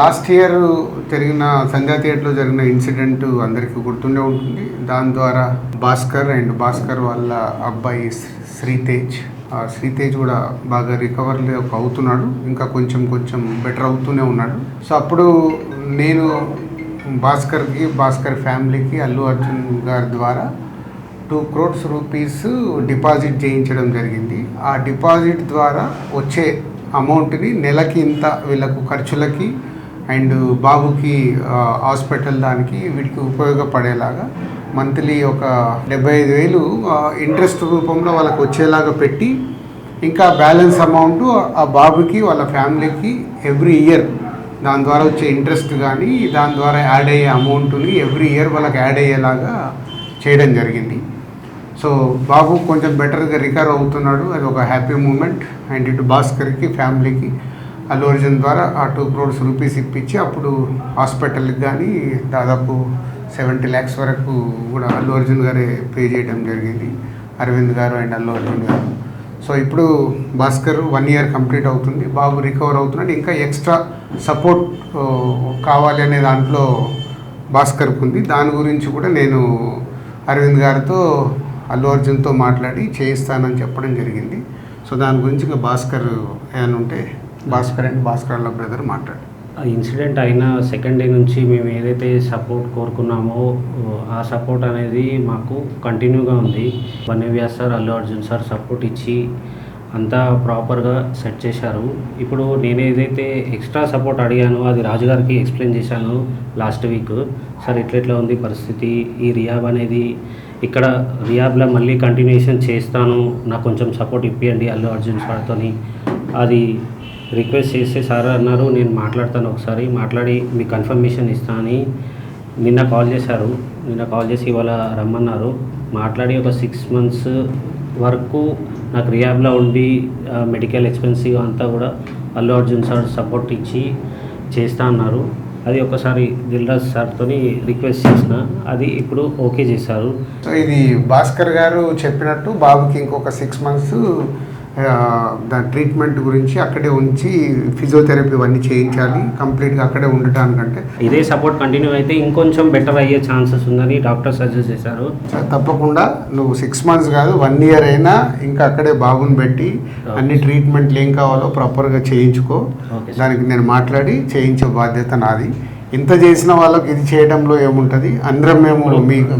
Last year జరిగిన సంధ్యా థియేటర్లో జరిగిన ఇన్సిడెంట్ అందరికీ గుర్తుండే ఉంటుంది. దాని ద్వారా భాస్కర్ వాళ్ళ అబ్బాయి శ్రీతేజ్ కూడా బాగా రికవర్ అవుతున్నాడు, ఇంకా కొంచెం బెటర్ అవుతూనే ఉన్నాడు. సో అప్పుడు నేను భాస్కర్ ఫ్యామిలీకి అల్లు అర్జున్ గారి ద్వారా 2 crores రూపీస్ డిపాజిట్ చేయించడం జరిగింది. ఆ డిపాజిట్ ద్వారా వచ్చే అమౌంట్ని నెలకి ఇంత వీళ్ళకు ఖర్చులకి అండ్ బాబుకి హాస్పిటల్ దానికి వీటికి ఉపయోగపడేలాగా మంత్లీ ఒక 75,000 ఇంట్రెస్ట్ రూపంలో వాళ్ళకి వచ్చేలాగా పెట్టి, ఇంకా బ్యాలెన్స్ అమౌంట్ ఆ బాబుకి వాళ్ళ ఫ్యామిలీకి ఎవ్రీ ఇయర్ దాని ద్వారా వచ్చే ఇంట్రెస్ట్ కానీ దాని ద్వారా యాడ్ అయ్యే అమౌంట్ని ఎవ్రీ ఇయర్ వాళ్ళకి యాడ్ అయ్యేలాగా చేయడం జరిగింది. సో బాబు కొంచెం బెటర్గా రికవర్ అవుతున్నాడు, అది ఒక హ్యాపీ మూమెంట్. అండ్ ఇటు భాస్కర్కి ఫ్యామిలీకి అల్లు అర్జున్ ద్వారా ఆ 2 crores రూపీస్ ఇప్పించి అప్పుడు హాస్పిటల్కి కానీ దాదాపు 70 lakhs వరకు కూడా అల్లు అర్జున్ గారే పే చేయడం జరిగింది, అరవింద్ గారు అండ్ అల్లు అర్జున్ గారు. సో ఇప్పుడు భాస్కర్ 1 year కంప్లీట్ అవుతుంది, బాబు రికవర్ అవుతున్నాడు. ఇంకా ఎక్స్ట్రా సపోర్ట్ కావాలి అనే దాంట్లో భాస్కర్కి ఉంది. దాని గురించి కూడా నేను అరవింద్ గారితో అల్లు అర్జున్తో మాట్లాడి చేయిస్తానని చెప్పడం జరిగింది. సో దాని గురించి ఇంకా భాస్కర్ ఏమైనా ఉంటే భాస్కర్ వాళ్ళ బ్రదర్ మాట్లాడు. ఆ ఇన్సిడెంట్ అయిన సెకండ్ డే నుంచి మేము ఏదైతే సపోర్ట్ కోరుకున్నామో ఆ సపోర్ట్ అనేది మాకు కంటిన్యూగా ఉంది. వన్యవ్యాస్ sir, Allu Arjun sir support ఇచ్చి అంతా ప్రాపర్గా సెట్ చేశారు. ఇప్పుడు నేను ఏదైతే ఎక్స్ట్రా సపోర్ట్ అడిగానో అది రాజుగారికి ఎక్స్ప్లెయిన్ చేశాను లాస్ట్ వీక్. సార్ ఇట్లా ఉంది పరిస్థితి, ఈ రియాబ్ అనేది ఇక్కడ రియాబ్లో మళ్ళీ కంటిన్యూషన్ చేస్తాను, నాకు కొంచెం సపోర్ట్ ఇప్పియండి అల్లు అర్జున్ సార్తో అది రిక్వెస్ట్ చేస్తే సార్ అన్నారు నేను మాట్లాడతాను, ఒకసారి మాట్లాడి మీకు కన్ఫర్మేషన్ ఇస్తాను అని నిన్న కాల్ చేశారు. నిన్న కాల్ చేసి ఇవాళ రమ్మన్నారు. మాట్లాడి ఒక 6 months వరకు నాకు రియాబ్లో ఉండి మెడికల్ ఎక్స్పెన్సివ్ అంతా కూడా అల్లు అర్జున్ సార్ సపోర్ట్ ఇచ్చి చేస్తా అన్నారు. అది ఒకసారి దిల్రాజ్ సార్తో రిక్వెస్ట్ చేసిన, అది ఇప్పుడు ఓకే చేశారు. సో ఇది భాస్కర్ గారు చెప్పినట్టు బాబుకి ఇంకొక 6 months దాని ట్రీట్మెంట్ గురించి అక్కడే ఉంచి ఫిజియోథెరపీ అన్నీ చేయించాలి, కంప్లీట్గా అక్కడే ఉండటానికంటే. ఇదే సపోర్ట్ కంటిన్యూ అయితే ఇంకొంచెం బెటర్ అయ్యే ఛాన్సెస్ ఉందని డాక్టర్ సజెస్ట్ చేశారు. తప్పకుండా నువ్వు 6 months కాదు 1 year అయినా ఇంకా అక్కడే బాబుని పెట్టి అన్ని ట్రీట్మెంట్లు ఏం కావాలో ప్రాపర్గా చేయించుకో. దానికి నేను మాట్లాడి చేయించే బాధ్యత నాది. ఇంత చేసిన వాళ్ళకి ఇది చేయడంలో ఏముంటుంది, అందరం మేము మీకు